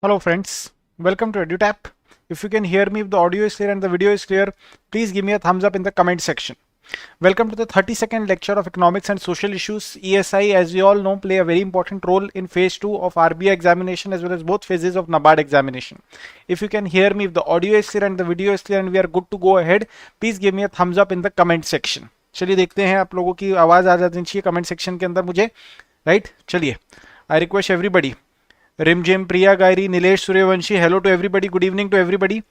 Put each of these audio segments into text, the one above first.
Hello friends, welcome to EduTap. If you can hear me, if the audio is clear and the video is clear, please give me a thumbs up in the comment section. Welcome to the 32nd lecture of Economics and Social Issues. ESI, as we all know, play a very important role in phase 2 of RBI examination as well as both phases of NABARD examination. If you can hear me, if the audio is clear and the video is clear and we are good to go ahead, please give me a thumbs up in the comment section. चलिए देखते हैं आप लोगों की आवाज आ जानी चाहिए comment section के अंदर मुझे, राइट? चलिए, I request everybody. Rimjim, Priya Gairi, Nilesh Suryavanshi, hello to everybody, good evening to everybody.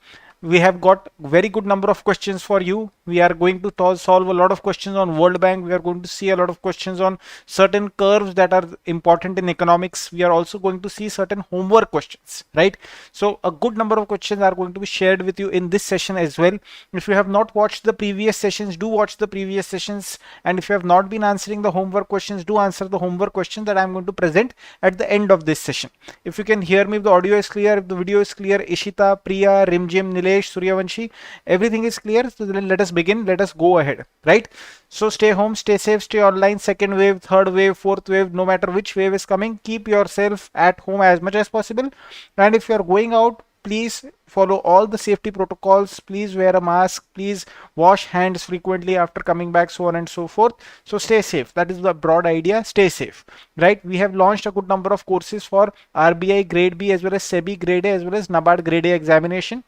We have got very good number of questions for you. We are going to solve a lot of questions on World Bank. We are going to see a lot of questions on certain curves that are important in economics. We are also going to see certain homework questions, right? So a good number of questions are going to be shared with you in this session as well. If you have not watched the previous sessions, do watch the previous sessions. And if you have not been answering the homework questions, do answer the homework questions that I am going to present at the end of this session. If you can hear me, if the audio is clear, if the video is clear, Ishita, Priya, Rimjim, Nilesh, Suryavanshi, everything is clear. So then let us begin. Let us go ahead, right? So stay home, stay safe, stay online. Second wave, third wave, fourth wave, no matter which wave is coming, keep yourself at home as much as possible. And if you are going out, please follow all the safety protocols. Please wear a mask. Please wash hands frequently after coming back, so on and so forth. So stay safe. That is the broad idea. Stay safe, right? We have launched a good number of courses for RBI Grade B as well as SEBI Grade A as well as NABARD Gr A examination.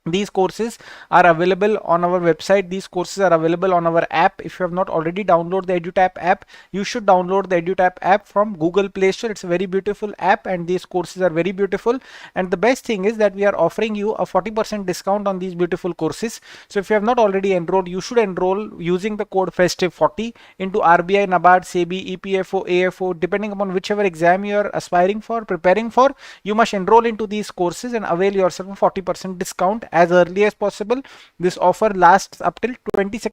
These courses are available on our website. These courses are available on our app. If you have not already downloaded the EduTap app, you should download the EduTap app from Google Play Store. It's a very beautiful app and these courses are very beautiful. And the best thing is that we are offering you a 40% discount on these beautiful courses. So if you have not already enrolled, you should enroll using the code FESTIVE40 into RBI, NABARD, SEBI, EPFO, AFO, depending upon whichever exam you are aspiring for, preparing for. You must enroll into these courses and avail yourself a 40% discount as early as possible. This offer lasts up till 22nd.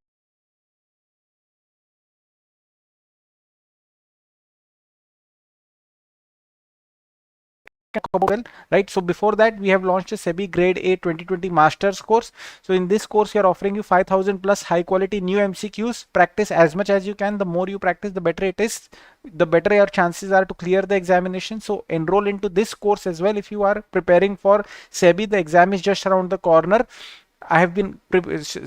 Right, so before that we have launched a SEBI Grade A 2020 Masters course. So in this course we are offering you 5,000 plus high quality new MCQs. Practice as much as you can. The more you practice, the better it is, the better your chances are to clear the examination. So enroll into this course as well if you are preparing for SEBI. The exam is just around the corner. I have been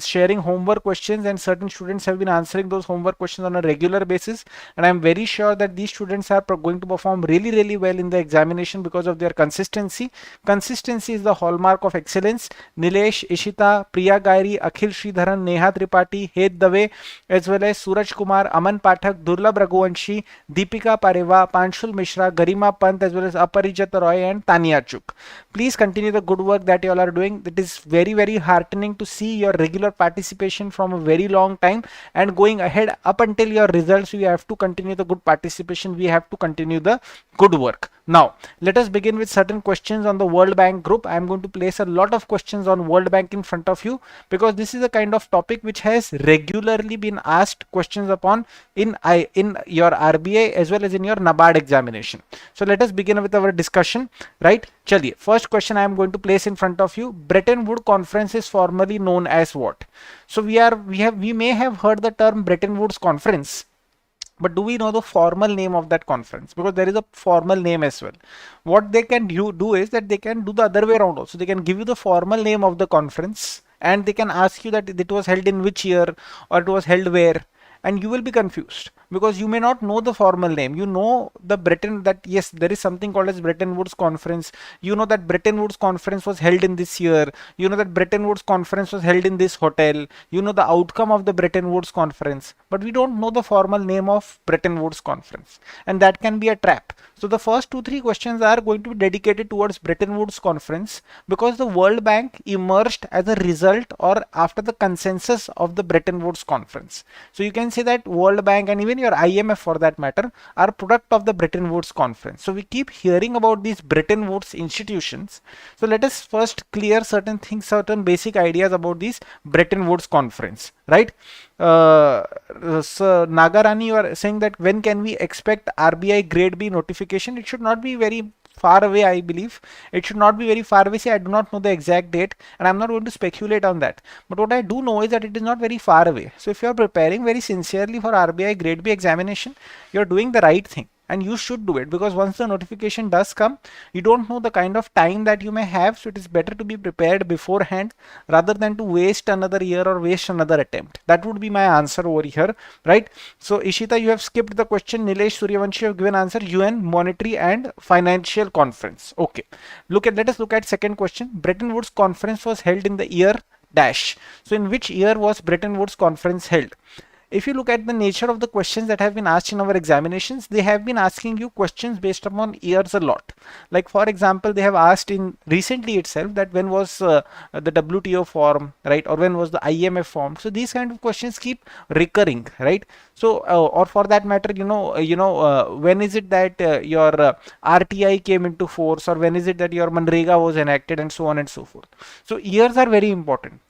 sharing homework questions and certain students have been answering those homework questions on a regular basis, and I am very sure that these students are going to perform really well in the examination because of their consistency. Consistency is the hallmark of excellence. Nilesh, Ishita, Priya Gairi, Akhil Sridharan, Neha Tripathi, Hed Dave, as well as Suraj Kumar, Aman Pathak, Durlabh Raghuvanshi, Deepika Pareva, Panshul Mishra, Garima Pant, as well as Aparijat Roy and Tanya Chuk. Please continue the good work that you all are doing. It is very heartening to see your regular participation from a very long time, and going ahead up until your results we have to continue the good participation. We have to continue the good work. Now let us begin with certain questions on the World Bank group. I am going to place a lot of questions on World Bank in front of you because this is a kind of topic which has regularly been asked questions upon in your RBI as well as in your NABARD examination. So let us begin with our discussion, right? Chaliye, first question I am going to place in front of you. Bretton Woods Conference is formally known as what? So we may have heard the term Bretton Woods Conference, but do we know the formal name of that conference? Because there is a formal name as well. What they can do is that they can do the other way around also. They can give you the formal name of the conference and they can ask you that it was held in which year or it was held where, and you will be confused because you may not know the formal name. You know the that yes, there is something called as Bretton Woods Conference. You know that Bretton Woods Conference was held in this year. You know that Bretton Woods Conference was held in this hotel. You know the outcome of the Bretton Woods Conference, but we don't know the formal name of Bretton Woods Conference, and that can be a trap. So the first 2-3 questions are going to be dedicated towards Bretton Woods Conference because the World Bank emerged as a result or after the consensus of the Bretton Woods Conference. So you can say that World Bank and even your IMF for that matter are product of the Bretton Woods Conference. So we keep hearing about these Bretton Woods institutions. So let us first clear certain things, certain basic ideas about these Bretton Woods Conference, right? So Nagarani, you are saying that when can we expect RBI Grade B notification? It should not be very far away, I believe. It should not be very far away. See, I do not know the exact date and I'm not going to speculate on that. But what I do know is that it is not very far away. So if you are preparing very sincerely for RBI Grade B examination, you are doing the right thing. and you should do it, because once the notification does come, you don't know the kind of time that you may have. So it is better to be prepared beforehand rather than to waste another year or waste another attempt. That would be my answer over here, right? So Ishita, you have skipped the question. Nilesh, Suryavanshi, you have given answer UN Monetary and Financial Conference. Okay, let us look at second question. Bretton Woods Conference was held in the year dash. So in which year was Bretton Woods Conference held? If you look at the nature of the questions that have been asked in our examinations, they have been asking you questions based upon years a lot. Like for example, they have asked in recently itself that when was the WTO formed, right? Or when was the IMF formed? So these kind of questions keep recurring, right? So or for that matter, when is it that your RTI came into force, or when is it that your Manrega was enacted, and so on and so forth. So years are very important.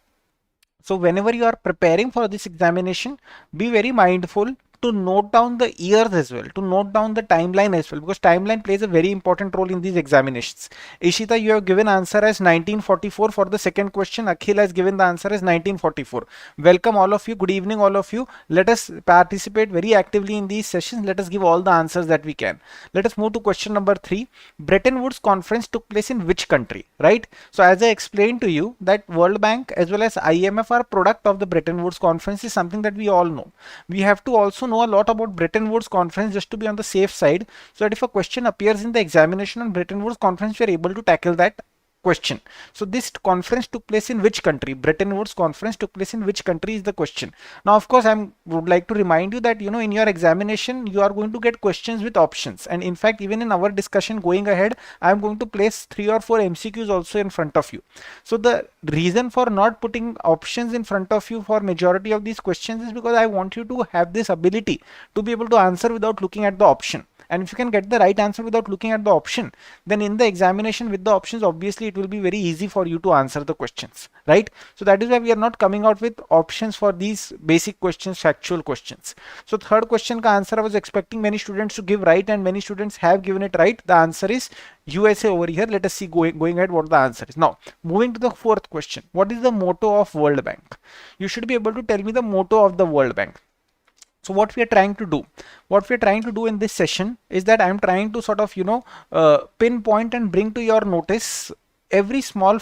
So whenever you are preparing for this examination, be very mindful to note down the years as well, to note down the timeline as well, because timeline plays a very important role in these examinations. Ishita, you have given answer as 1944 for the second question. Akhil has given the answer as 1944. Welcome all of you. Good evening all of you. Let us participate very actively in these sessions. Let us give all the answers that we can. Let us move to question number 3. Bretton Woods Conference took place in which country, right? So as I explained to you that World Bank as well as IMF are product of the Bretton Woods Conference is something that we all know. We have to also know a lot about Bretton Woods Conference just to be on the safe side, so that if a question appears in the examination on Bretton Woods Conference, we are able to tackle that question. So this conference took place in which country? Bretton Woods Conference took place in which country is the question. Now of course I would like to remind you that in your examination you are going to get questions with options, and in fact even in our discussion going ahead I am going to place 3 or 4 MCQs also in front of you. So the reason for not putting options in front of you for majority of these questions is because I want you to have this ability to be able to answer without looking at the option. And if you can get the right answer without looking at the option, then in the examination with the options, obviously it will be very easy for you to answer the questions, right? So that is why we are not coming out with options for these basic questions, factual questions. So third question ka answer I was expecting many students to give right, and many students have given it right. The answer is USA over here. Let us see going ahead what the answer is. Now moving to the fourth question. What is the motto of World Bank? You should be able to tell me the motto of the World Bank. So what we are trying to do in this session is that I am trying to sort of pinpoint and bring to your notice every small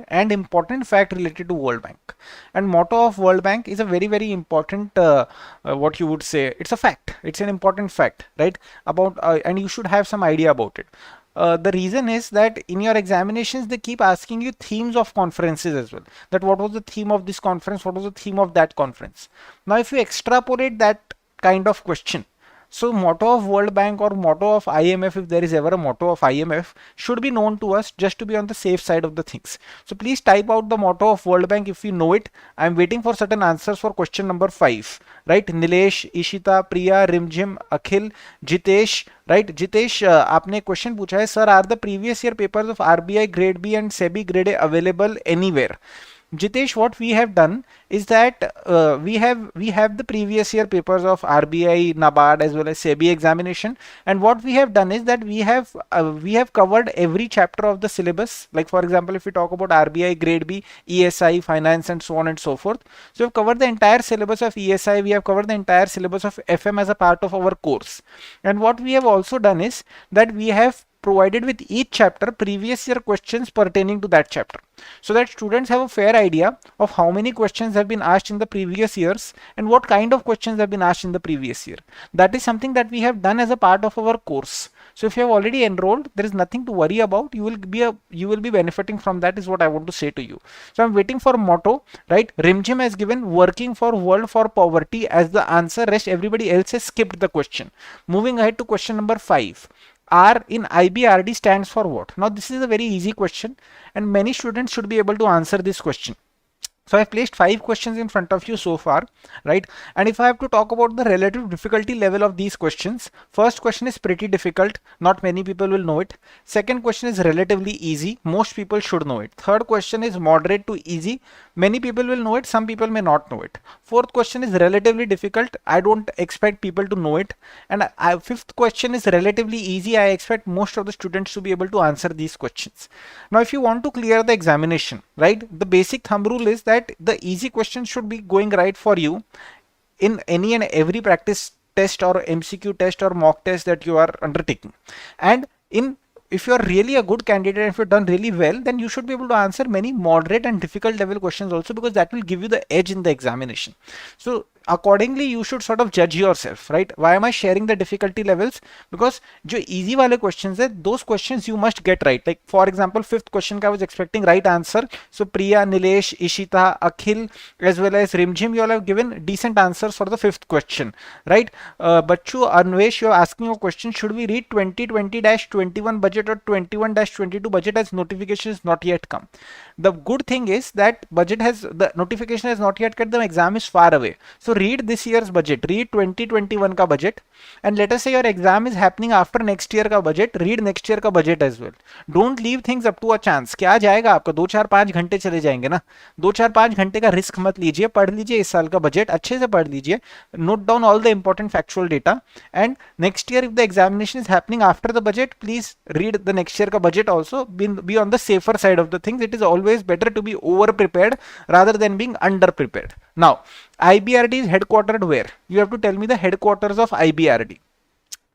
and important fact related to World Bank. And motto of World Bank is a very, very important what you would say, it's a fact, it's an important fact, right? About and you should have some idea about it. The reason is that in your examinations they keep asking you themes of conferences as well, that what was the theme of this conference, what was the theme of that conference. Now if you extrapolate that kind of question, so motto of World Bank or motto of IMF, if there is ever a motto of IMF, should be known to us just to be on the safe side of the things. So please type out the motto of World Bank if you know it. I am waiting for certain answers for question number 5, right? Nilesh, Ishita, Priya, Rimjim, Akhil, Jitesh, right? Jitesh, आपने question पूछा है, sir, are the previous year papers of RBI Grade B and SEBI Grade A available anywhere? Jitesh, what we have done is that we have the previous year papers of RBI, NABARD as well as SEBI examination, and what we have done is that we have covered every chapter of the syllabus. Like for example, if we talk about RBI Grade B, ESI, finance and so on and so forth. So we have covered the entire syllabus of ESI, we have covered the entire syllabus of FM as a part of our course. And what we have also done is that we have provided with each chapter previous year questions pertaining to that chapter, so that students have a fair idea of how many questions have been asked in the previous years and what kind of questions have been asked in the previous year. That is something that we have done as a part of our course. So if you have already enrolled, there is nothing to worry about. You will be benefiting from that, is what I want to say to you. So I'm waiting for motto, right? Rimjim has given working for world for poverty as the answer. Rest everybody else has skipped the question. Moving ahead to question number 5. R in IBRD stands for what? Now this is a very easy question and many students should be able to answer this question. So I've placed 5 questions in front of you so far, right? And if I have to talk about the relative difficulty level of these questions, first question is pretty difficult. Not many people will know it. Second question is relatively easy. Most people should know it. Third question is moderate to easy. Many people will know it. Some people may not know it. Fourth question is relatively difficult. I don't expect people to know it. And fifth question is relatively easy. I expect most of the students to be able to answer these questions. Now, if you want to clear the examination, right, the basic thumb rule is that the easy questions should be going right for you in any and every practice test or MCQ test or mock test that you are undertaking. And if you are really a good candidate, if you've done really well, then you should be able to answer many moderate and difficult level questions also, because that will give you the edge in the examination. So accordingly you should sort of judge yourself, right? Why am I sharing the difficulty levels? Because जो easy वाले questions है, those questions you must get right. Like for example, fifth question का I was expecting right answer. So Priya, Nilesh, Ishita, Akhil as well as Rimjim, you all have given decent answers for the fifth question, right? Bachu, Anvesh, you are asking a question, should we read 2020-21 budget or 21-22 budget as notification is not yet come? The good thing is that the notification has not yet come, the exam is far away. So read this year's budget, read 2021 का budget, and let us say your exam is happening after next year का budget, read next year का budget as well. Don't leave things up to a chance. क्या जाएगा आपका 2-4-5 घंटे चले जाएंगे ना, 2-4-5 घंटे का रिस्क मत लीजिए, पढ़ लीजिए इस साल का बजट, अच्छे से पढ़ लीजिए, note down all the important factual data, and next year if the examination is happening after the budget, please read the next year का budget also, be on the safer side of the things. It is always better to be over prepared rather than being under prepared. Now IBRD is headquartered where? You have to tell me the headquarters of IBRD.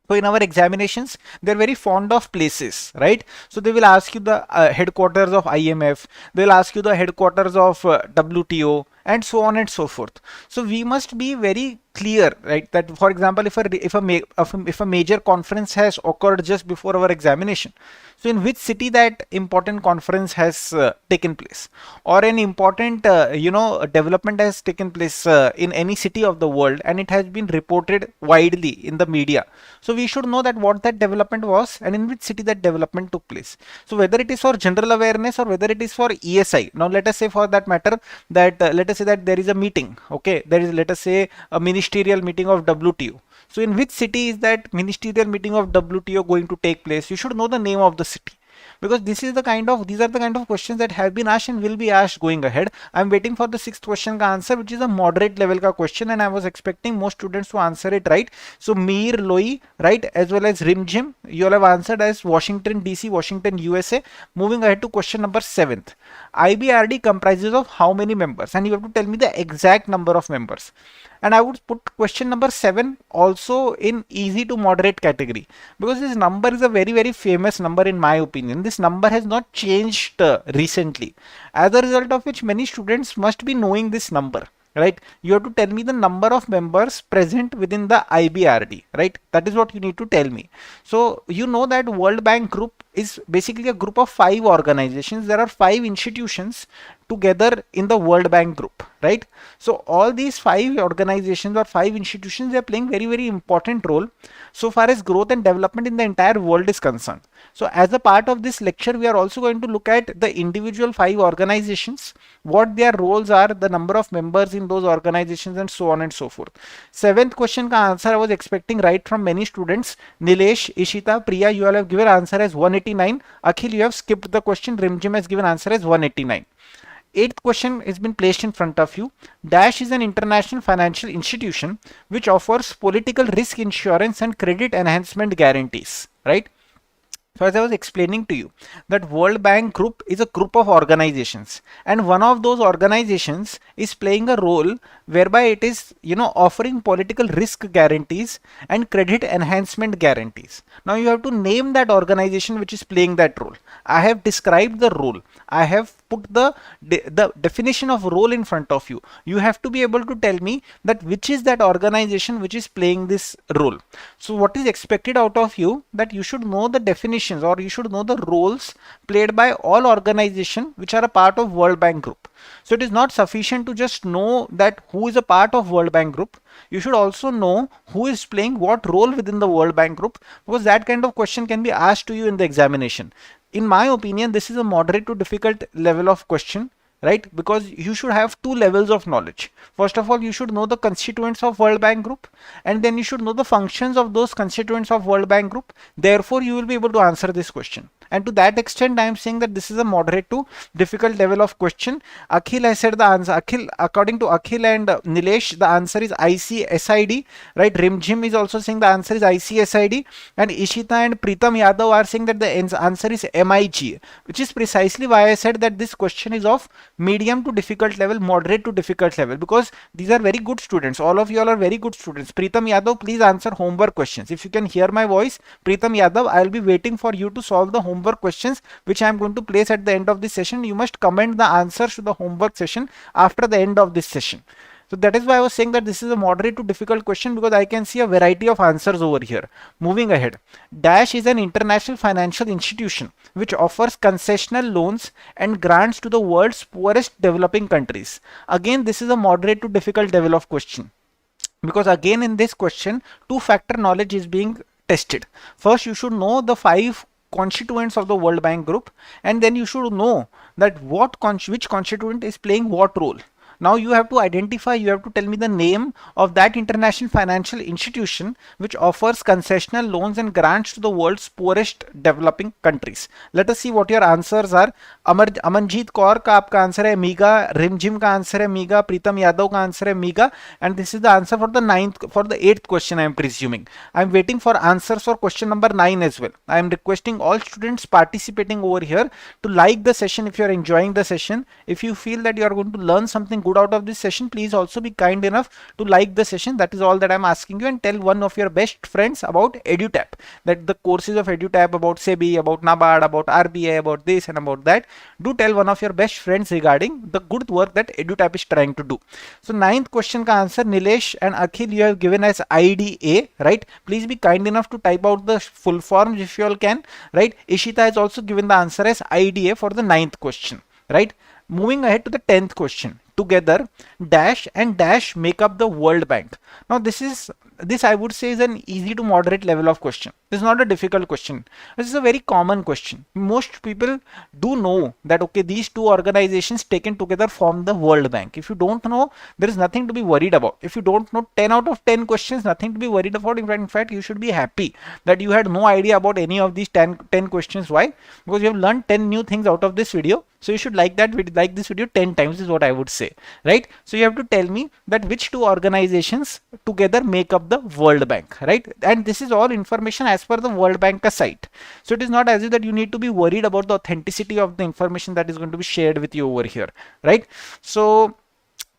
So in our examinations, they're very fond of places, right? So they will ask you the headquarters of IMF, they'll ask you the headquarters of WTO, and so on and so forth. So we must be very clear, right, that for example if a major conference has occurred just before our examination, so in which city that important conference has taken place, or an important development has taken place in any city of the world and it has been reported widely in the media, so we should know that what that development was and in which city that development took place. So whether it is for general awareness or whether it is for ESI. Now let us say for that matter that let us say that there is a meeting, okay, there is, let us say, a ministerial meeting of WTO. So in which city is that ministerial meeting of WTO going to take place? You should know the name of the city, because these are the kind of questions that have been asked and will be asked going ahead. I'm waiting for the sixth question ka answer, which is a moderate level ka question, and I was expecting most students to answer it right. So Mir Loi, right, as well as Rimjim, you all have answered as Washington DC, Washington USA. Moving ahead to question number 7th. IBRD comprises of how many members? And you have to tell me the exact number of members. And I would put question number 7 also in easy to moderate category, because this number is a very, very famous number in my opinion. This number has not changed recently, as a result of which many students must be knowing this number, right? You have to tell me the number of members present within the IBRD, right? That is what you need to tell me. So you know that World Bank Group is basically a group of 5 organizations. There are 5 institutions together in the World Bank Group, right? So all these 5 organizations or 5 institutions, they are playing very, very important role so far as growth and development in the entire world is concerned. So as a part of this lecture, we are also going to look at the individual 5 organizations, what their roles are, the number of members in those organizations, and so on and so forth. 7th question ka answer I was expecting right from many students. Nilesh, Ishita, Priya, you all have given answer as 189. Akhil, you have skipped the question. Rimjim has given answer as 189. 8th question has been placed in front of you. Dash is an international financial institution which offers political risk insurance and credit enhancement guarantees, right? So as I was explaining to you, that World Bank Group is a group of organizations, and one of those organizations is playing a role whereby it is, offering political risk guarantees and credit enhancement guarantees. Now you have to name that organization which is playing that role. I have described the role. I have put the definition of role in front of you. You have to be able to tell me that which is that organization which is playing this role. So what is expected out of you, that you should know the definition, or you should know the roles played by all organizations which are a part of World Bank Group. So it is not sufficient to just know that who is a part of World Bank Group. You should also know who is playing what role within the World Bank Group, because that kind of question can be asked to you in the examination. In my opinion, this is a moderate to difficult level of question, right? Because you should have 2 levels of knowledge. First of all, you should know the constituents of World Bank Group, and then you should know the functions of those constituents of World Bank Group. Therefore, you will be able to answer this question. and to that extent I am saying that this is a moderate to difficult level of question. Akhil has said the answer. Akhil, according to Akhil and Nilesh, the answer is ICSID, right? Rimjim is also saying the answer is ICSID, and Ishita and Pritam Yadav are saying that the answer is MIG, which is precisely why I said that this question is of medium to difficult level, moderate to difficult level, because these are very good students. All of you all are very good students. Pritam Yadav, please answer homework questions. If you can hear my voice, Pritam Yadav, I will be waiting for you to solve the homework questions which I am going to place at the end of this session. You must comment the answers to the homework session after the end of this session. So that is why I was saying that this is a moderate to difficult question, because I can see a variety of answers over here. Moving ahead, Dash is an international financial institution which offers concessional loans and grants to the world's poorest developing countries. Again, this is a moderate to difficult level of question, because again in this question two-factor knowledge is being tested. First, you should know the 5 constituents of the World Bank Group, and then you should know that which constituent is playing what role. Now you have to identify, you have to tell me the name of that international financial institution which offers concessional loans and grants to the world's poorest developing countries. Let us see what your answers are. Amanjeet Kaur का आपका answer है मीगा, रिमझिम का answer है मीगा, प्रीतम यादव का answer है मीगा, and this is the answer for the 8th question. I am presuming. I am waiting for answers for question number 9 as well. I am requesting all students participating over here to like the session if you are enjoying the session. If you feel that you are going to learn something good out of this session, please also be kind enough to like the session. That is all that I am asking you, and tell one of your best friends about EduTap, that the courses of EduTap, about SEBI, about NABARD, about RBI, about this and about that. Do tell one of your best friends regarding the good work that EduTap is trying to do. So 9th question ka answer, Nilesh and Akhil, you have given as IDA, right? Please be kind enough to type out the full form if you all can, right? Ishita has also given the answer as IDA for the 9th question, right? Moving ahead to the 10th question. Together, Dash and Dash make up the World Bank. Now this I would say is an easy to moderate level of question. This is not a difficult question. This is a very common question. Most people do know that okay, these two organizations taken together form the World Bank. If you don't know, there is nothing to be worried about. If you don't know 10 out of 10 questions, nothing to be worried about. In fact, you should be happy that you had no idea about any of these 10 questions. Why? Because you have learned 10 new things out of this this video 10 times is what I would say, right? So you have to tell me that which two organizations together make up the World Bank, right? And this is all information as per the World Bank site. So it is not as if that you need to be worried about the authenticity of the information that is going to be shared with you over here, right? So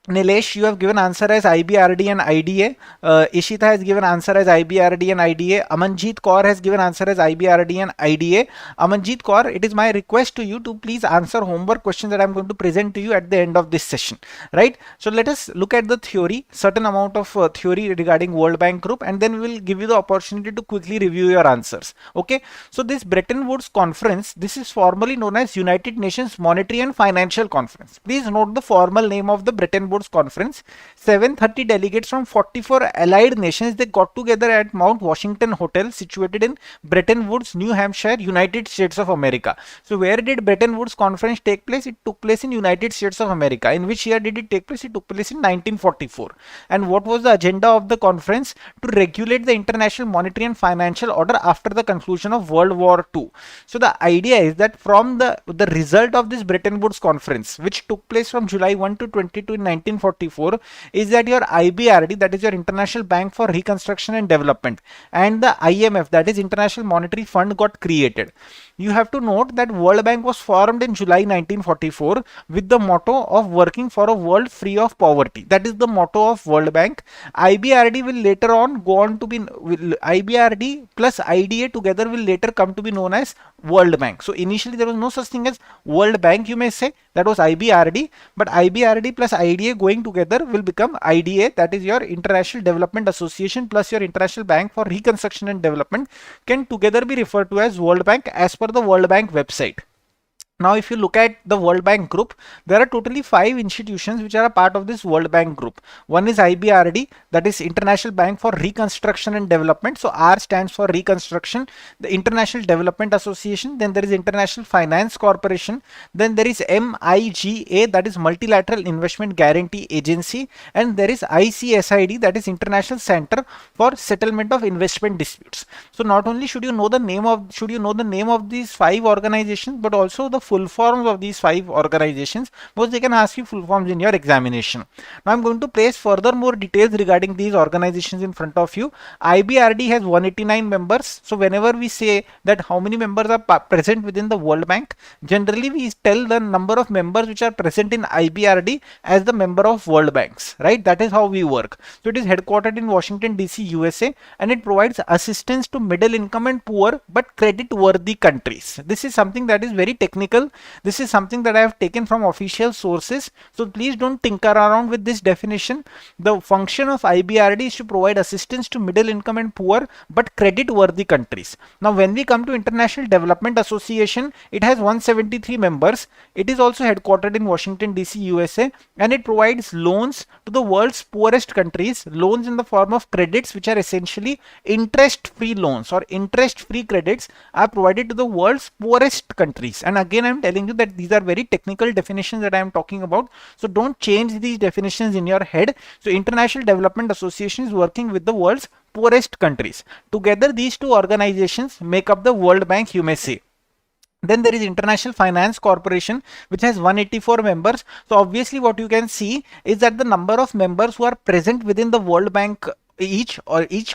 Nilesh, you have given answer as IBRD and IDA. Ishita has given answer as IBRD and IDA. Amanjeet Kaur has given answer as IBRD and IDA. Amanjeet Kaur, it is my request to you to please answer homework questions that I am going to present to you at the end of this session, right? So let us look at the theory, certain amount of theory regarding World Bank Group, and then we will give you the opportunity to quickly review your answers. Okay, so this Bretton Woods Conference, this is formally known as United Nations Monetary and Financial Conference. Please note the formal name of the Bretton Woods Conference. 730 delegates from 44 allied nations, they got together at Mount Washington Hotel situated in Bretton Woods, New Hampshire, United States of America. So where did Bretton Woods Conference take place? It took place in United States of America. In which year did it take place? It took place in 1944. And what was the agenda of the conference? To regulate the international monetary and financial order after the conclusion of World War II. So the idea is that from the result of this Bretton Woods Conference, which took place from July 1 to 22 in 1944, is that your IBRD, that is your International Bank for Reconstruction and Development, and the IMF, that is International Monetary Fund, got created. You have to note that World Bank was formed in July 1944 with the motto of working for a world free of poverty. That is the motto of World Bank. IBRD will later on go on to be, IBRD plus IDA together will later come to be known as World Bank. So initially there was no such thing as World Bank, you may say, that was IBRD, but IBRD plus IDA going together will become IDA, that is your International Development Association plus your International Bank for Reconstruction and Development, can together be referred to as World Bank as per the World Bank website. Now, if you look at the World Bank Group, there are totally 5 institutions which are a part of this World Bank Group. One is IBRD, that is International Bank for Reconstruction and Development. So R stands for Reconstruction. The International Development Association. Then there is International Finance Corporation. Then there is MIGA, that is Multilateral Investment Guarantee Agency. And there is ICSID, that is International Center for Settlement of Investment Disputes. So not only should you know the name of these 5 organizations, but also the full forms of these 5 organizations, because they can ask you full forms in your examination. Now I'm going to place further more details regarding these organizations in front of you. IBRD has 189 members. So whenever we say that how many members are present within the World Bank, generally we tell the number of members which are present in IBRD as the member of World Banks, right? That is how we work. So it is headquartered in Washington DC, USA, and it provides assistance to middle income and poor but credit worthy countries. This is something that is very technical. This is something that I have taken from official sources. So please don't tinker around with this definition. The function of IBRD is to provide assistance to middle income and poor but credit worthy countries. Now when we come to International Development Association, it has 173 members. It is also headquartered in Washington DC, USA, and it provides loans to the world's poorest countries, loans in the form of credits which are essentially interest free loans, or interest free credits are provided to the world's poorest countries. And again, I'm telling you that these are very technical definitions that I am talking about, so don't change these definitions in your head. So International Development Association is working with the world's poorest countries. Together these two organizations make up the World Bank, you may say. Then there is International Finance Corporation, which has 184 members. So obviously what you can see is that the number of members who are present within the World Bank, each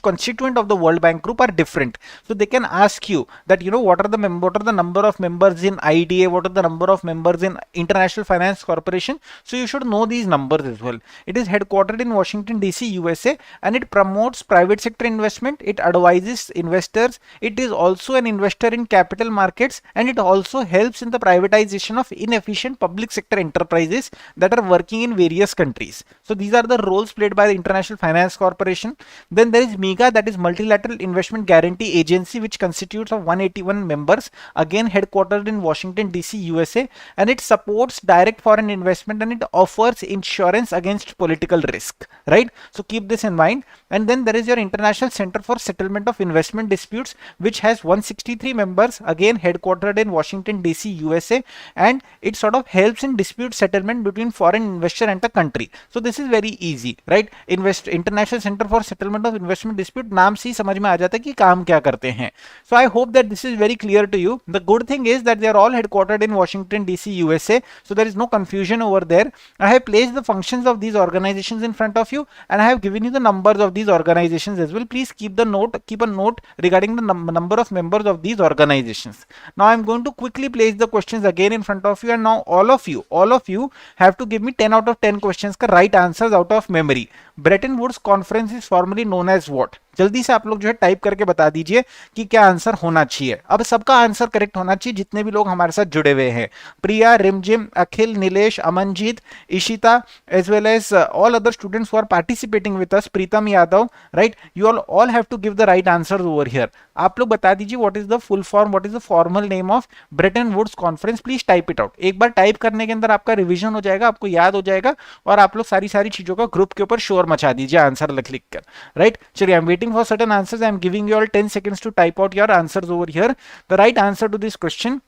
constituent of the World Bank Group, are different. So they can ask you that, what are the number of members in IDA, what are the number of members in International Finance Corporation. So you should know these numbers as well. It is headquartered in Washington DC, USA, and it promotes private sector investment. It advises investors. It is also an investor in capital markets, and it also helps in the privatization of inefficient public sector enterprises that are working in various countries. So these are the roles played by the International Finance Corporation. Then there is MIGA, that is Multilateral Investment Guarantee Agency, which constitutes of 181 members, again headquartered in Washington DC, USA, and it supports direct foreign investment and it offers insurance against political risk, right? So keep this in mind. And then there is your International Center for Settlement of Investment Disputes, which has 163 members, again headquartered in Washington DC, USA, and it sort of helps in dispute settlement between foreign investor and the country. So this is very easy, right? International Center for Settlement of Investment Dispute, नाम से ही समझ में आ जाता है कि काम क्या करते हैं. So I hope that this is very clear to you. The good thing is that they are all headquartered in Washington DC, USA, so there is no confusion over there. I have placed the functions of these organizations in front of you, and I have given you the numbers of these organizations as well. Please keep a note regarding the number of members of these organizations. Now I am going to quickly place the questions again in front of you, and now all of you have to give me 10 out of 10 questions का right answers out of memory. Bretton Woods Conference is formally known as what? जल्दी से आप लोग जो है type करके बता दीजिए कि क्या आंसर होना चाहिए. अब सबका आंसर करेक्ट होना चाहिए जितने भी लोग हमारे साथ जुड़े हुए हैं. प्रिया, रिमझिम, अखिल, Nilesh, Amanjeet, Ishita, as well as all other students who are participating with us, Pritam Yadav, right? You all have to give the right answers over here. आप लोग बता दीजिए what is the full form, what is the formal name of Bretton Woods Conference. Please type it out. एक बार type करने के अंदर आपका revision हो जाएगा, आपको याद हो जाएगा, और आप लोग सारी चीजों का ग्रुप के ऊपर शोर मचा दीजिए आंसर लिख कर, राइट? चलिए, I am waiting for certain answers. I am giving you all 10 seconds to type out your answers over here. The right answer to this question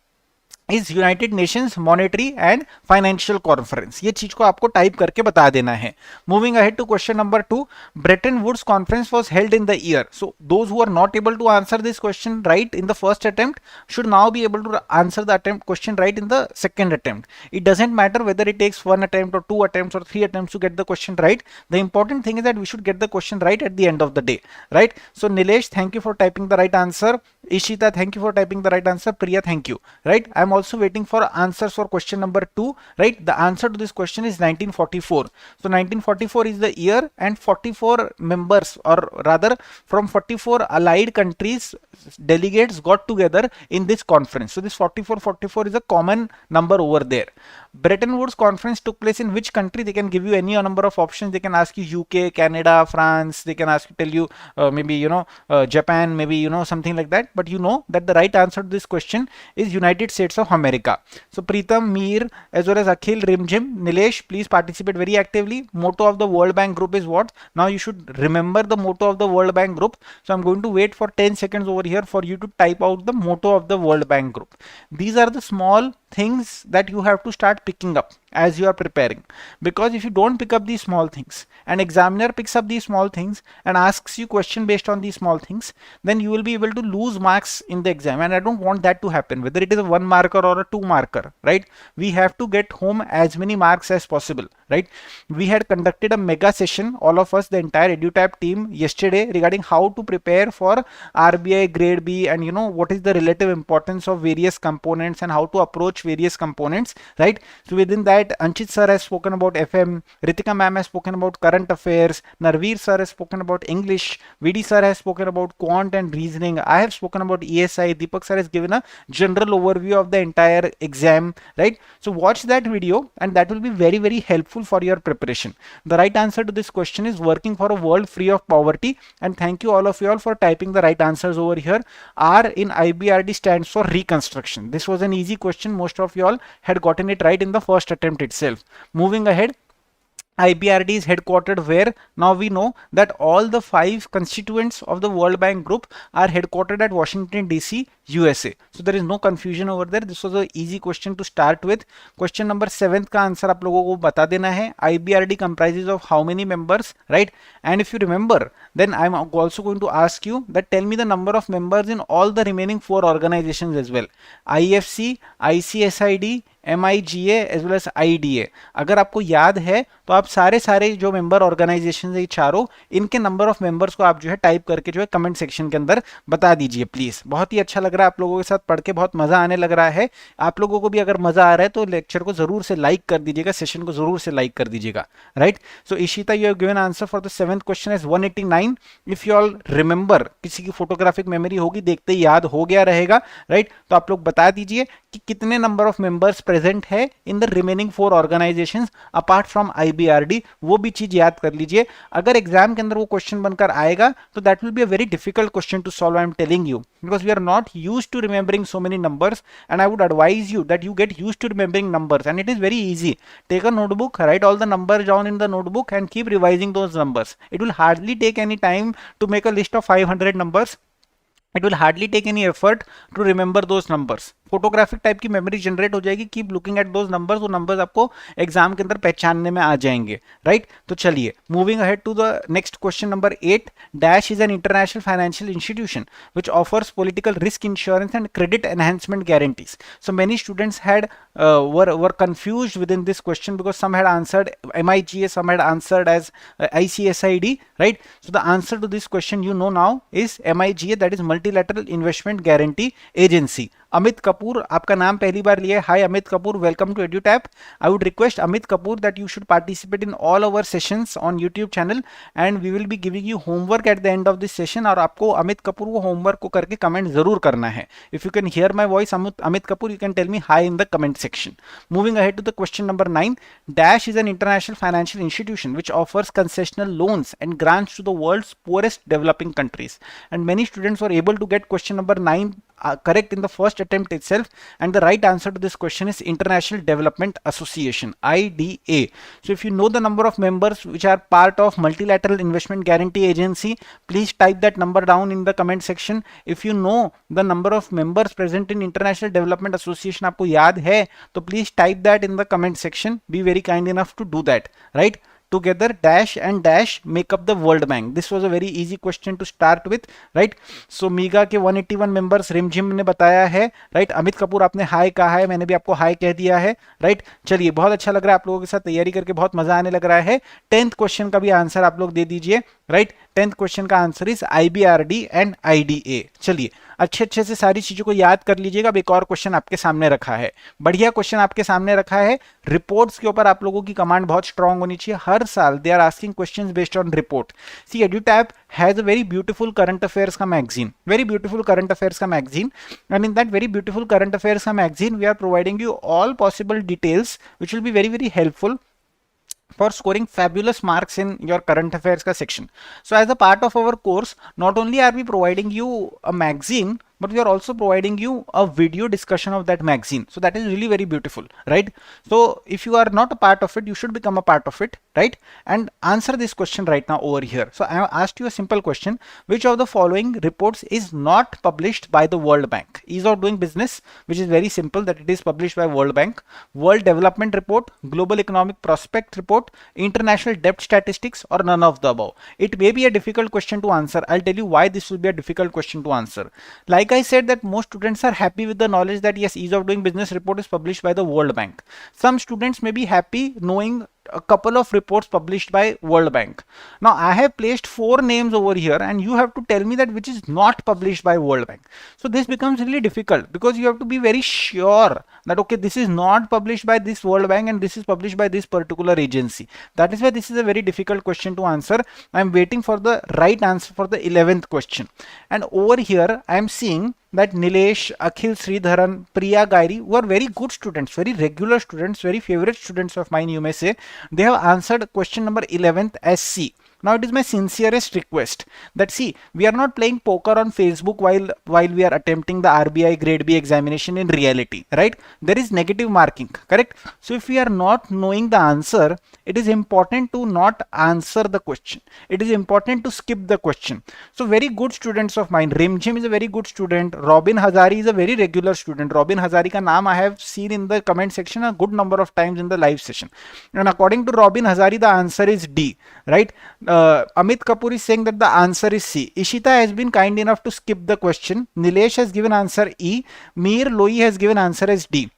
is United Nations Monetary and Financial Conference. ये चीज को आपको type करके बता देना है. Moving ahead to question number 2. Bretton Woods Conference was held in the year. So those who are not able to answer this question right in the first attempt should now be able to answer the question right in the second attempt. It doesn't matter whether it takes 1 attempt or 2 attempts or 3 attempts to get the question right. The important thing is that we should get the question right at the end of the day, right? So Nilesh, thank you for typing the right answer. Ishita, thank you for typing the right answer. Priya, thank you, right? I'm also waiting for answers for question number 2, right? The answer to this question is 1944. So 1944 is the year, and 44 members, or rather from 44 allied countries, delegates got together in this conference. So this 44 is a common number over there. Bretton Woods conference took place in which country? They can give you any number of options. They can ask you UK, Canada, France. They can ask you, tell you maybe Japan, maybe something like that. But you know that the right answer to this question is United States of America. So Preetham, Mir, as well as Akhil, Rimjim, Nilesh, please participate very actively. Motto of the World Bank Group is what? Now you should remember the motto of the World Bank Group. So I'm going to wait for 10 seconds over here for you to type out the motto of the World Bank Group. These are the small things that you have to start picking up as you are preparing, because if you don't pick up these small things and examiner picks up these small things and asks you question based on these small things, then you will be able to lose marks in the exam, and I don't want that to happen, whether it is a 1 marker or a 2 marker, right? We have to get home as many marks as possible, right? We had conducted a mega session, all of us, the entire EduTap team, yesterday regarding how to prepare for RBI Grade B, and what is the relative importance of various components and how to approach various components, right? So within that, Anchit sir has spoken about FM, Ritika ma'am has spoken about current affairs, Narveer sir has spoken about English, VD sir has spoken about quant and reasoning, I have spoken about ESI, Deepak sir has given a general overview of the entire exam, right? So watch that video and that will be very, very helpful for your preparation. The right answer to this question is working for a world free of poverty, and thank you all of you all for typing the right answers over here. R in IBRD stands for reconstruction. This was an easy question. Most of you all had gotten it right in the first attempt itself. Moving ahead, IBRD is headquartered where? Now we know that all the 5 constituents of the World Bank Group are headquartered at Washington DC, USA. So there is no confusion over there. This was an easy question to start with. Question number 7 का answer आप लोगों को बता देना है. IBRD comprises of how many members, right? And if you remember, then I'm also going to ask you that tell me the number of members in all the remaining 4 organizations as well. IFC, ICSID, MIGA as well as IDA. अगर आपको याद है तो आप सारे जो member organisation है ये चारों, इनके नंबर ऑफ मेंबर्स को आप जो है टाइप करके जो है कमेंट सेक्शन के अंदर बता दीजिए प्लीज. बहुत ही अच्छा लग रहा है आप लोगों के साथ पढ़ के, बहुत मजा आने लग रहा है. आप लोगों को भी अगर मजा आ रहा है तो लेक्चर को जरूर से लाइक कर दीजिएगा, सेशन को जरूर से लाइक कर दीजिएगा, right? So Ishita, you have given answer for the 7th question is 189. If you all remember, किसी की फोटोग्राफिक मेमोरी होगी, देखते ही याद हो गया रहेगा, राइट? तो आप लोग बता दीजिए कि कितने नंबर ऑफ मेंबर्स प्रेजेंट है in the remaining 4 organisations apart from IBRD. वो भी चीज याद कर लीजिए. अगर एग्जाम के अंदर वो क्वेश्चन बनकर आएगा तो that will be a very difficult question to solve, I am telling you, because we are not used to remembering so many numbers, and I would advise you that you get used to remembering numbers, and it is very easy. Take a notebook, write all the numbers down in the notebook and keep revising those numbers. It will hardly take any time to make a list of 500 numbers. It will hardly take any effort to remember those numbers. Photographic type की memory generate हो जाएगी. Keep looking at those numbers, वो numbers आपको exam के अंदर पहचानने में आ जाएंगे, राइट? तो चलिए, moving ahead to the next question number 8. Dash is an international financial institution which offers political risk insurance and credit enhancement guarantees. So many students had were confused within this question because some had answered MIGA, some had answered as ICSID, right? So the answer to this question you know now is MIGA, that is Multilateral Investment Guarantee Agency. Amit Kapoor, आपका नाम पहली बार लिया है. Hi Amit Kapoor, welcome to EduTap. I would request Amit Kapoor that you should participate in all our sessions on YouTube channel, and we will be giving you homework at the end of this session. और आपको अमित कपूर वो homework को करके comment जरूर करना है. If you can hear my voice Amit Kapoor, you can tell me hi in the comment section. Moving ahead to the question number 9. Dash is an international financial institution which offers concessional loans and grants to the world's poorest developing countries. And many students were able to get question number 9 correct in the first attempt itself, and the right answer to this question is International Development Association, IDA. So if you know the number of members which are part of Multilateral Investment Guarantee Agency, please type that number down in the comment section. If you know the number of members present in International Development Association, आपको याद है, तो please type that in the comment section. Be very kind enough to do that, right? Together dash and dash make up the World Bank. This was a very easy question to start with, right? So मीगा के 181 members रिमझिम ने बताया है, right? Amit Kapoor आपने high कहा है, मैंने भी आपको हाई कह दिया है, right? चलिए, बहुत अच्छा लग रहा है आप लोगों के साथ तैयारी करके, बहुत मजा आने लग रहा है. 10th क्वेश्चन का भी आंसर आप लोग दे दीजिए. राइट। 10th क्वेश्चन का answer is IBRD and IDA। चलिए अच्छे अच्छे से सारी चीजों को याद कर लीजिएगा। अब एक और क्वेश्चन आपके सामने रखा है, बढ़िया क्वेश्चन आपके सामने रखा है। रिपोर्ट्स के ऊपर आप लोगों की कमांड बहुत स्ट्रांग होनी चाहिए। हर साल they are asking questions based on report. See EduTap has a very beautiful current affairs का magazine, very beautiful current affairs का magazine, and in that very beautiful current affairs ka magazine we are providing you all possible details which will be very very helpful for scoring fabulous marks in your current affairs ka section. So as a part of our course, not only are we providing you a magazine, but we are also providing you a video discussion of that magazine. So that is really very beautiful, right? So if you are not a part of it, you should become a part of it, right? And answer this question right now over here. So I have asked you a simple question: which of the following reports is not published by the World Bank? Ease of doing business, which is very simple, that it is published by World Bank. World Development Report, Global Economic Prospect Report, International Debt Statistics, or none of the above. It may be a difficult question to answer. I'll tell you why this will be a difficult question to answer. Like I said that most students are happy with the knowledge that yes, Ease of Doing Business report is published by the World Bank. Some students may be happy knowing a couple of reports published by World Bank. Now I have placed 4 names over here and you have to tell me that which is not published by World Bank. So this becomes really difficult because you have to be very sure that okay, this is not published by this World Bank and this is published by this particular agency. That is why this is a very difficult question to answer. I am waiting for the right answer for the 11th question. And over here I am seeing that Nilesh, Akhil Sridharan, Priya Gairi were very good students, very regular students, very favorite students of mine, you may say. They have answered question number 11th as C. Now it is my sincerest request that see, we are not playing poker on Facebook while we are attempting the RBI Grade B examination in reality, right? There is negative marking, correct? So if we are not knowing the answer, it is important to not answer the question. It is important to skip the question. So very good students of mine, Rimjim is a very good student, Robin Hazari is a very regular student. Robin Hazari ka naam I have seen in the comment section a good number of times in the live session. And according to Robin Hazari, the answer is D, right? Amit Kapoor is saying that the answer is C. Ishita has been kind enough to skip the question. Nilesh has given answer E. Mir Loi has given answer as D.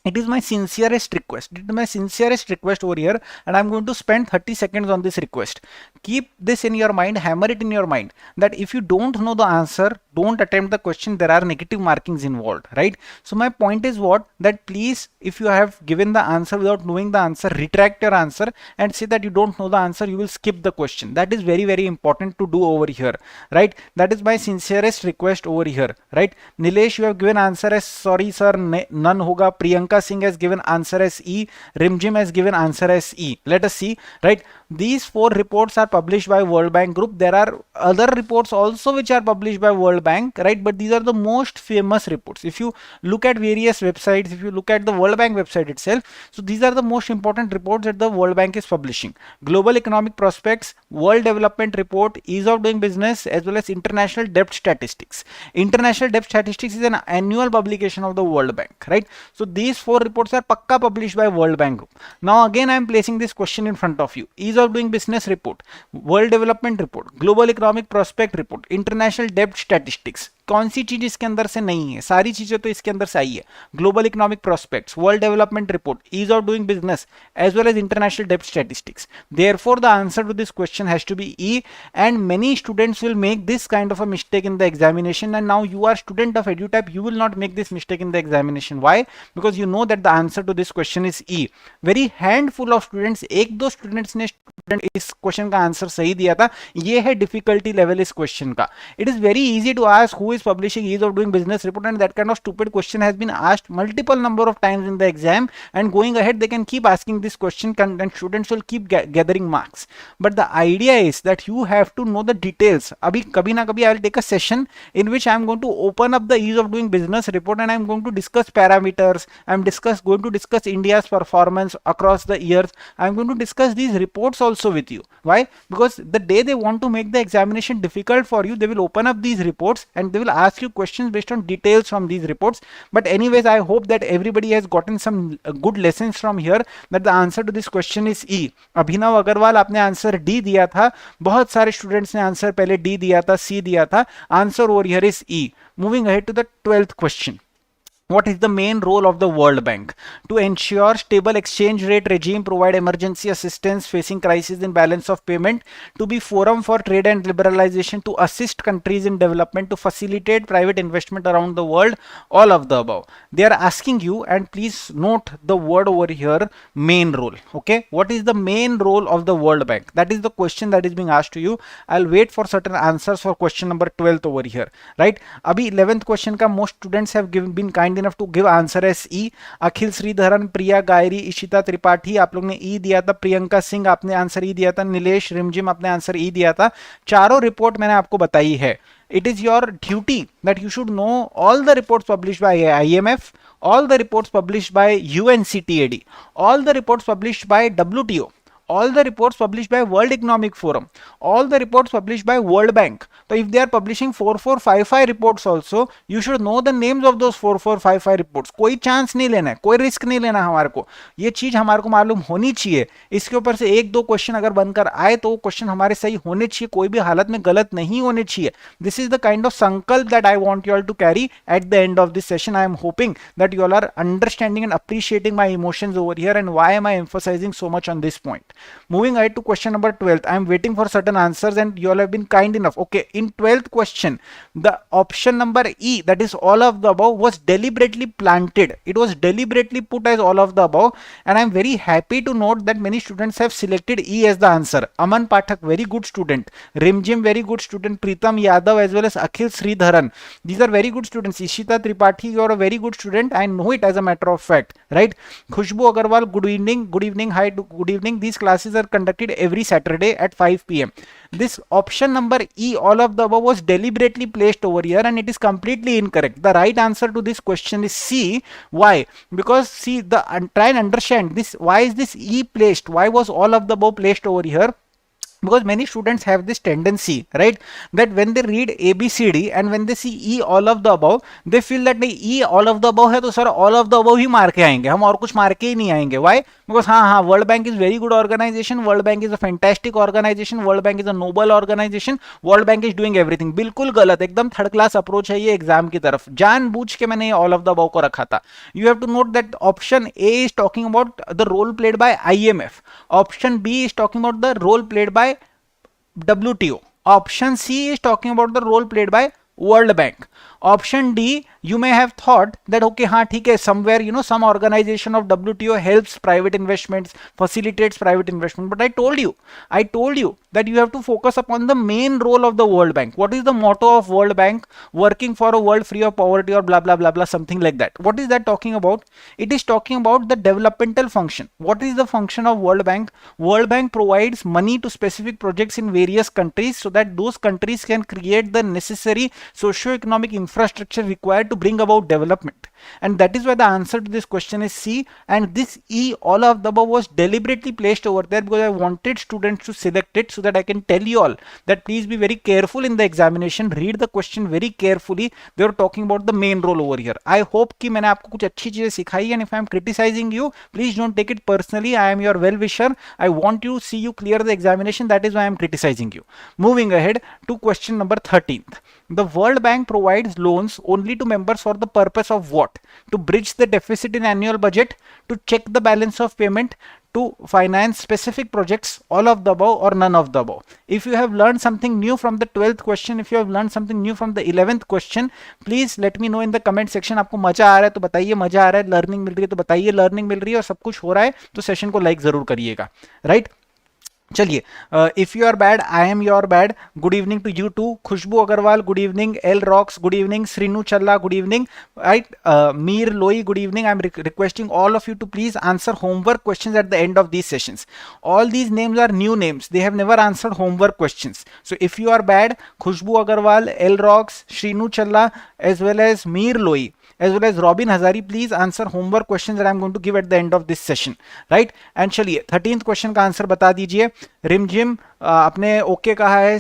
It is my sincerest request. It is my sincerest request over here, and I'm going to spend 30 seconds on this request. Keep this in your mind, hammer it in your mind that if you don't know the answer, don't attempt the question. There are negative markings involved, right? So my point is what? That please, if you have given the answer without knowing the answer, retract your answer and say that you don't know the answer. You will skip the question. That is very, very important to do over here, right? That is my sincerest request over here, right? Nilesh, you have given answer as sorry sir, none hoga. Priyanka Singh has given answer as E. Rimjim has given answer as E. Let us see, right? These 4 reports are published by World Bank Group. There are other reports also which are published by World Bank, right? But these are the most famous reports. If you look at various websites, if you look at the World Bank website itself, so these are the most important reports that the World Bank is publishing. Global Economic Prospects, World Development Report, Ease of Doing Business, as well as International Debt Statistics. International Debt Statistics is an annual publication of the World Bank, right? So these 4 reports are pakka published by World Bank Group. Now again I am placing this question in front of you. Ease of Doing Business Report, World Development Report, Global Economic Prospect Report, International Debt Statistics. कौन सी चीज इसके अंदर से नहीं है? सारी चीजें तो इसके अंदर से आई है. Global economic prospects, world development report, ease of doing business, as well as international डेब्ट statistics. Therefore, the answer to this question has to be E, and many students will make this kind of a mistake in the examination. And now you are student of EduTap, you will not make this mistake in the examination. Why? Because you know that the answer to this question is E. Very handful of students, एक दो students ने इस question का answer सही दिया था. ये है डिफिकल्टी लेवल इस क्वेश्चन का. It is very easy to ask who is publishing ease of doing business report, and that kind of stupid question has been asked multiple number of times in the exam, and going ahead they can keep asking this question and students will keep gathering marks. But the idea is that you have to know the details. Abhi kabhi na kabhi I will take a session in which I am going to open up the ease of doing business report and I am going to discuss parameters. I am going to discuss India's performance across the years. I am going to discuss these reports also with you. Why? Because the day they want to make the examination difficult for you, they will open up these reports and they will ask you questions based on details from these reports. But anyways, I hope that everybody has gotten some good lessons from here, that the answer to this question is E. अभिनव अग्रवाल, आपने answer D दिया था. बहुत सारे students ने answer पहले D दिया था, C दिया था. Answer over here is E. Moving ahead to the 12th question. What is the main role of the World Bank? To ensure stable exchange rate regime, provide emergency assistance facing crisis in balance of payment, to be forum for trade and liberalization, to assist countries in development, to facilitate private investment around the world, all of the above. They are asking you, and please note the word over here, main role. Okay, what is the main role of the World Bank? That is the question that is being asked to you. I'll wait for certain answers for question number 12th over here, right? Abhi 11th question ka most students have been kind enough to give answer as E. अखिल श्रीधरन, प्रिया गायरी, इशिता त्रिपाठी, आप लोग ने ई दिया था, प्रियंका सिंह आपने answer ई दिया था, नीलेश रिमझिम आपने आंसर ई दिया था. चारों रिपोर्ट मैंने आपको बताई है. It is your duty that you should know all the reports published by IMF, all the reports published by UNCTAD, all the reports published by WTO, all the reports published by World Economic Forum, all the reports published by World Bank. So if they are publishing 4455 reports also, you should know the names of those 4455 reports. कोई chance नहीं लेना है, कोई risk नहीं लेना हमारे को, ये चीज हमारे को मालूम होनी चाहिए. इसके ऊपर से एक दो क्वेश्चन अगर बनकर आए तो वो क्वेश्चन हमारे सही होने चाहिए, कोई भी हालत में गलत नहीं होने चाहिए. This is the kind of संकल्प that I want you all to carry at the end of this session. I am hoping that you all are understanding and appreciating my emotions over here and why am I emphasizing so much on this point. Moving ahead to question number 12th, I am waiting for certain answers and you all have been kind enough. Okay, in 12th question, the option number E, that is all of the above, was deliberately planted. It was deliberately put as all of the above, and I am very happy to note that many students have selected E as the answer. Aman Pathak, very good student. Rimjim, very good student. Pritam Yadav as well as Akhil Sridharan, these are very good students. Ishita Tripathi, you are a very good student. I know it as a matter of fact, right? Khushbu Agarwal, good evening. Good evening. Hi, good evening. These classes are conducted every Saturday at 5 p.m. This option number E, all of the above, was deliberately placed over here and it is completely incorrect. The right answer to this question is C. Why? Because see, try and understand this. Why is this E placed? Why was all of the above placed over here? Because many students have this tendency, right, that when they read ABCD and when they see E all of the above, they feel that नहीं E all of the above है तो sir all of the above ही मार के आएंगे, हम और कुछ मार के ही नहीं आएंगे. Why? Because हाँ, World Bank is very good organization, World Bank is a fantastic organization, World Bank is a noble organization, World Bank is doing everything. बिल्कुल गलत, एकदम थर्ड क्लास अप्रोच है ये एग्जाम की तरफ. जानबूझ के मैंने all of the above को रखा था. You have to note that option A is talking about the role played by IMF. Option B is talking about the role played by WTO. Option C is talking about the role played by World Bank. Option D, you may have thought that okay, हाँ ठीक है, somewhere some organization of WTO helps private investments, facilitates private investment. But I told you that you have to focus upon the main role of the World Bank. What is the motto of World Bank? Working for a world free of poverty or blah blah blah blah, something like that. What is that talking about? It is talking about the developmental function. What is the function of World Bank? World Bank provides money to specific projects in various countries so that those countries can create the necessary socio-economic infrastructure required to bring about development. And that is why the answer to this question is C, and this E, all of the above, was deliberately placed over there because I wanted students to select it so that I can tell you all that please be very careful in the examination, read the question very carefully. They are talking about the main role over here. I hope कि मैंने आपको कुछ अच्छी चीजें सिखाई, and if I am criticizing you, please don't take it personally. I am your well-wisher. I want you to see you clear the examination. That is why I am criticizing you. Moving ahead to question number 13th. The World Bank provides loans only to members for the purpose of what? To bridge the deficit in annual budget, to check the balance of payment, to finance specific projects, all of the above or none of the above. If you have learned something new from the 12th question, if you have learned something new from the 11th question, please let me know in the comment section. आपको मजा आ रहा है तो बताइए, मजा आ रहा है, learning मिल रही है तो बताइए लर्निंग मिल रही है, और सब कुछ हो रहा है तो सेशन को लाइक जरूर करिएगा, राइट? चलिए, if you are bad I am your bad. Good evening to you too. Khushboo Agarwal, good evening. L Rocks, good evening. Srinu Challa, good evening. Right, Mir Loi, good evening. I am requesting all of you to please answer homework questions at the end of these sessions. All these names are new names, they have never answered homework questions. So if you are bad, Khushbu Agarwal, L Rocks, Shrinu Challa, as well as Mir Loi, as well as Robin Hazari, please answer homework questions that I am going to give at the end of this session, right? And चलिए 13th question का answer बता दीजिए. रिमझिम आपने okay कहा है.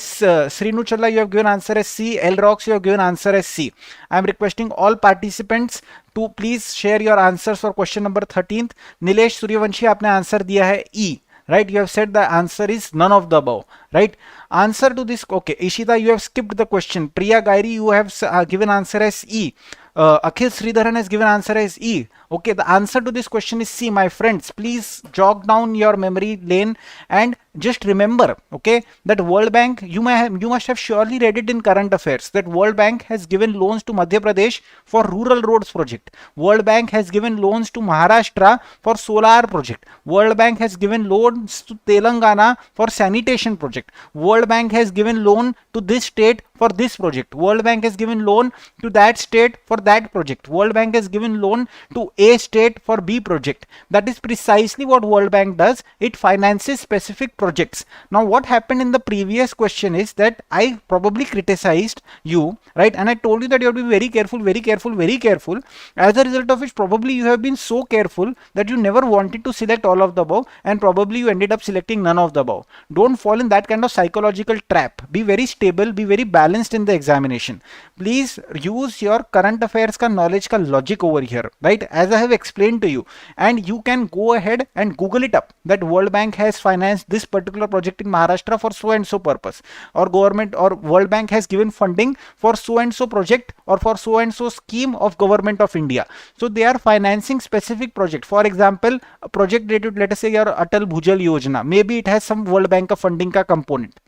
श्रीनु चल्ला, you have given answer as C. L Rocks, you have given answer as C. I am requesting all participants to please share your answers for question number 13th. Nilesh Suryavanshi, आपने answer दिया है E. Right, you have said the answer is none of the above, right? Answer to this, okay. Ishita, you have skipped the question. Priya Gairi, you have given answer as E. Akhil Sridharan has given answer as E. Okay, the answer to this question is C, my friends. Please jog down your memory lane and just remember, okay, that World Bank, you must have surely read it in current affairs, that World Bank has given loans to Madhya Pradesh for rural roads project. World Bank has given loans to Maharashtra for solar project. World Bank has given loans to Telangana for sanitation project. World Bank has given loan to this state for this project. World Bank has given loan to that state for that project. World Bank has given loan to A state for B project. That is precisely what World Bank does. It finances specific projects. Now what happened in the previous question is that I probably criticized you, right, and I told you that you have to be very careful, very careful, very careful. As a result of which probably you have been so careful that you never wanted to select all of the above, and probably you ended up selecting none of the above. Don't fall in that kind of psychological trap. Be very stable, be very balanced in the examination. Please use your current affairs ka knowledge ka logic over here, right, as I have explained to you, and you can go ahead and Google it up that World Bank has financed this particular project in Maharashtra for so and so purpose, or government or World Bank has given funding for so and so project or for so and so scheme of government of India. So they are financing specific project. For example, a project related, let us say your Atal Bhujal Yojana, maybe it has some World Bank funding ka component.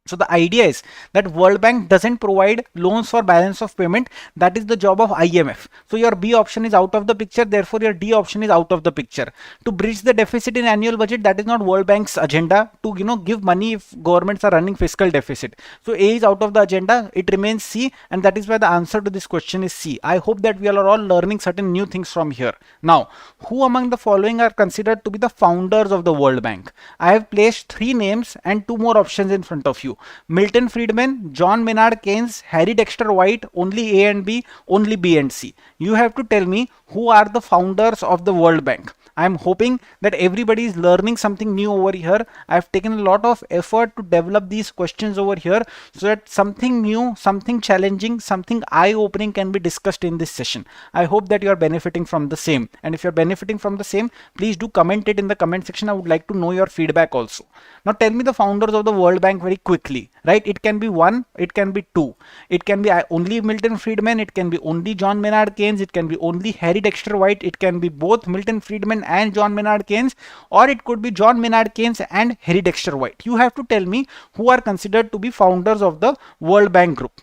So the idea is that World Bank doesn't provide loans for balance of payment. That is the job of IMF. So your B option is out of the picture. Therefore, your D option is out of the picture. To bridge the deficit in annual budget, that is not World Bank's agenda to, give money if governments are running fiscal deficit. So A is out of the agenda. It remains C, and that is why the answer to this question is C. I hope that we are all learning certain new things from here. Now, who among the following are considered to be the founders of the World Bank? I have placed 3 names and 2 more options in front of you. Milton Friedman, John Maynard Keynes, Harry Dexter White, only A and B, only B and C. You have to tell me who are the founders of the World Bank. I am hoping that everybody is learning something new over here. I have taken a lot of effort to develop these questions over here so that something new, something challenging, something eye-opening can be discussed in this session. I hope that you are benefiting from the same. And if you are benefiting from the same, please do comment it in the comment section. I would like to know your feedback also. Now tell me the founders of the World Bank very quickly, right? It can be 1, it can be 2. It can be only Milton Friedman, it can be only John Maynard Keynes, it can be only Harry Dexter White, it can be both Milton Friedman and John Maynard Keynes, or it could be John Maynard Keynes and Harry Dexter White. You have to tell me who are considered to be founders of the World Bank Group.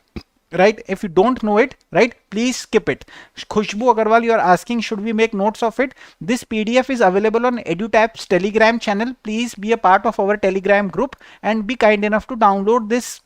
Right? If you don't know it, right, please skip it. Khushbu Agarwal, you are asking, should we make notes of it? This PDF is available on EduTap's Telegram channel. Please be a part of our Telegram group and be kind enough to download this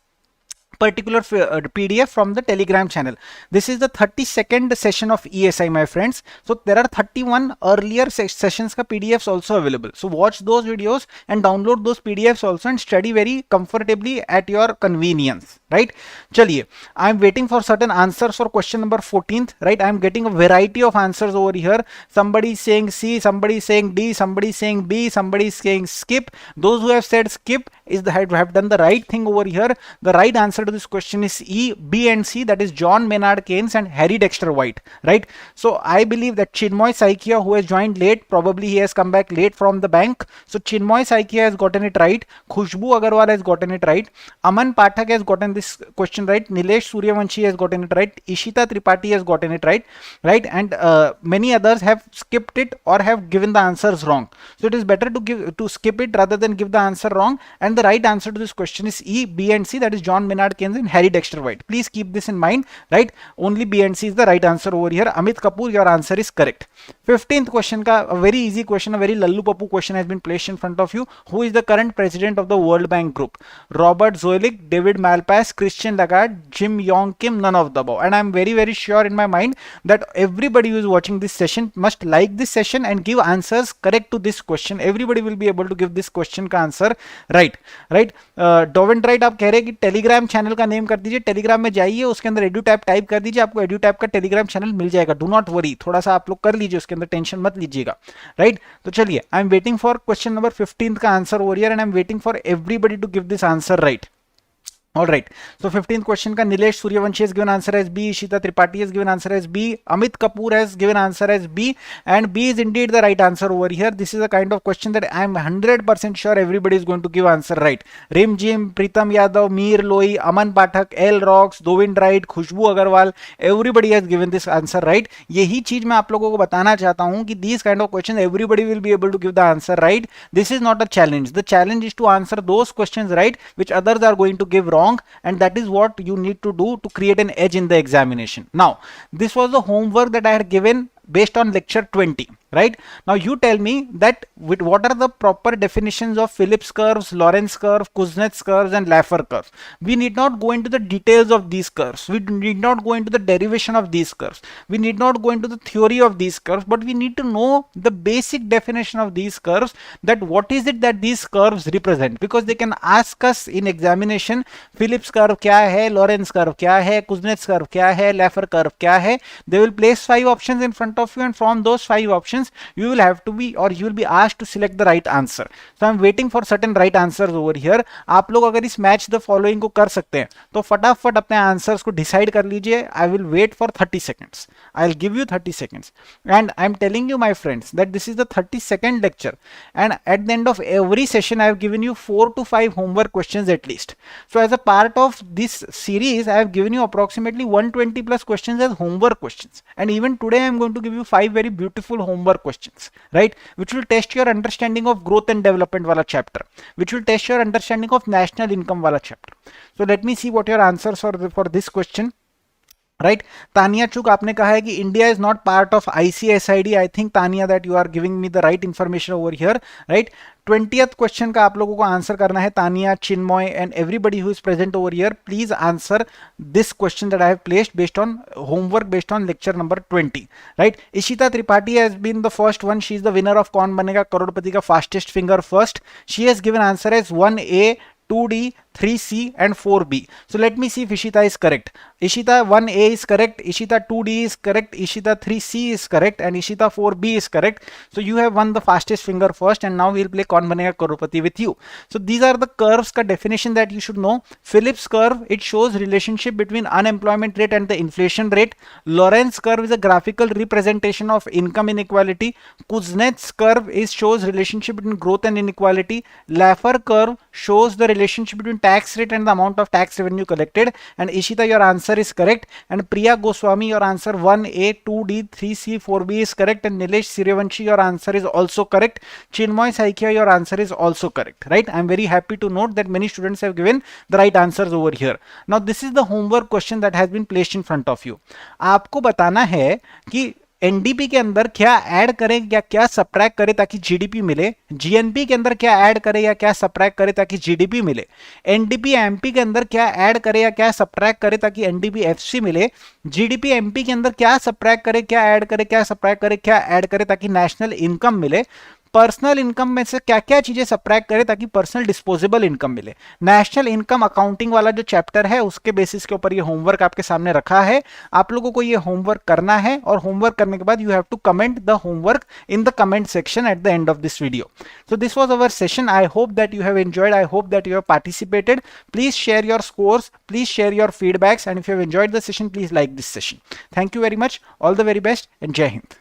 particular PDF from the Telegram channel. This is the 32nd session of ESI, my friends. So there are 31 earlier sessions ka PDFs also available. So watch those videos and download those PDFs also and study very comfortably at your convenience, right? Chaliye, I am waiting for certain answers for question number 14th, right? I am getting a variety of answers over here. Somebody is saying C, somebody is saying D, somebody is saying B, somebody is saying skip. Those who have said skip have done the right thing over here. The right answer to this question is E, B and C, that is John Maynard Keynes and Harry Dexter White, right? So I believe that Chinmoy Saikia, who has joined late, probably he has come back late from the bank. So Chinmoy Saikia has gotten it right. Khushbu Agarwal has gotten it right. Aman Pathak has gotten this question right. Nilesh Suryavanshi has gotten it right. Ishita Tripathi has gotten it right, right? And many others have skipped it or have given the answers wrong. So it is better to skip it rather than give the answer wrong. And the right answer to this question is E, B and C, that is John Maynard Keynes and Harry Dexter White. Please keep this in mind, right? Only B and C is the right answer over here. Amit Kapoor, your answer is correct. 15th question ka, a very easy question, a very lallu papu question has been placed in front of you. Who is the current president of the World Bank Group? Robert Zoellick, David Malpass, Christian Lagarde, Jim Yong Kim, none of the above. And I am very, very sure in my mind that everybody who is watching this session must like this session and give answers correct to this question. Everybody will be able to give this question ka answer right, right? Dovent right आप कह रहे हैं कि Telegram channel का name कर दीजिए, Telegram में जाइए, उसके अंदर EduTap टाइप कर दीजिए, आपको EduTap का टेलीग्राम चैनल मिल जाएगा. डू नॉट वरी, थोड़ा सा आप लोग कर लीजिए, उसके अंदर टेंशन मत लीजिएगा, राइट? तो चलिए, I am waiting for question number 15 का answer over here and I am waiting for everybody to give this answer right. All right. So 15th question ka Nilesh Suryavanshi has given answer as B. Ishita Tripathi has given answer as B. Amit Kapoor has given answer as B. And B is indeed the right answer over here. This is a kind of question that I am 100% sure everybody is going to give answer right. Rim Jim, Pritam Yadav, Mir Loi, Aman Pathak, L Rocks, Dovind Wright, Khushbu Agarwal. Everybody has given this answer right. यही चीज मैं आप लोगों को बताना चाहता हूं कि these kind of questions everybody will be able to give the answer right. This is not a challenge. The challenge is to answer those questions right which others are going to give wrong. And that is what you need to do to create an edge in the examination. Now, this was the homework that I had given based on lecture 20, right? Now you tell me that with what are the proper definitions of Phillips curves, Lorentz curve, Kuznets curves and Laffer curves. We need not go into the details of these curves. We need not go into the derivation of these curves. We need not go into the theory of these curves, but we need to know the basic definition of these curves, that what is it that these curves represent, because they can ask us in examination Phillips curve kya hai, Lorentz curve kya hai, Kuznets curve kya hai, Laffer curve kya hai. They will place 5 options in front of you, and from those 5 options you will have to be, or you will be asked to select the right answer. So I am waiting for certain right answers over here. आप लोग अगर इस match the following को कर सकते हैं तो फटाफट अपने आंसर्स को डिसाइड कर लीजिए. I will wait for 30 seconds. I will give you 30 seconds. And I am telling you, my friends, that this is the 32nd lecture, and at the end of every session I have given you 4 to 5 homework questions at least. So as a part of this series I have given you approximately 120 plus questions as homework questions, and even today I am going to give you 5 very beautiful homework questions, right, which will test your understanding of growth and development wala chapter, which will test your understanding of national income wala chapter. So let me see what your answers are for this question. Right, Tania चुक आपने कहा है कि India is not part of ICSID. I think Tania that you are giving me the right information over here, right. 20th question का आप लोगों को answer करना है. Tania, Chinmay and everybody who is present over here, please answer this question that I have placed based on homework based on lecture number 20, right. Ishita Tripathi has been the first one. She is the winner of Kaun Banega Crorepati का fastest finger first. She has given answer as 1A, 2D, 3C and 4B. So let me see if Ishita is correct. Ishita 1A is correct, Ishita 2D is correct, Ishita 3C is correct, and Ishita 4B is correct. So you have won the fastest finger first, and now we'll play Kaun Banega Crorepati with you. So these are the curves ka definition that you should know. Phillips curve, it shows relationship between unemployment rate and the inflation rate. Lorentz curve is a graphical representation of income inequality. Kuznets curve shows relationship between growth and inequality. Laffer curve shows the relationship between tax rate and the amount of tax revenue collected. And Ishita, your answer is correct. And Priya Goswami, your answer 1A, 2D, 3C, 4B is correct. And Nilesh Suryavanshi, your answer is also correct. Chinmoy Saikia, your answer is also correct, right? I'm very happy to note that many students have given the right answers over here. Now this is the homework question that has been placed in front of you. आपको बताना है कि NDP के अंदर क्या add करें या क्या सब्ट्रैक्ट करें ताकि जीडीपी मिले, जीएनपी के अंदर क्या ऐड करें या क्या सब्ट्रैक्ट करें ताकि जीडीपी मिले, एनडीपी एमपी के अंदर क्या ऐड करें या क्या सब्ट्रैक्ट करें ताकि एनडीपी एफसी मिले, जीडीपी एमपी के अंदर क्या सब्ट्रैक्ट करें, क्या ऐड करें, क्या सब्ट्रैक्ट करें, क्या ऐड करें ताकि नेशनल इनकम मिले, पर्सनल इनकम में से क्या क्या चीजें सब्ट्रैक्ट करें ताकि पर्सनल डिस्पोजेबल इनकम मिले. नेशनल इनकम अकाउंटिंग वाला जो चैप्टर है उसके बेसिस के ऊपर ये होमवर्क आपके सामने रखा है. आप लोगों को ये होमवर्क करना है और होमवर्क करने के बाद you have to comment the homework in the comment section at the end of this video. So this was our session. I hope that you have enjoyed. I hope that you have participated. Please share your scores, please share your feedbacks, and if you have enjoyed the session, please like this session. Thank you very much. All the very best and Jai Hind.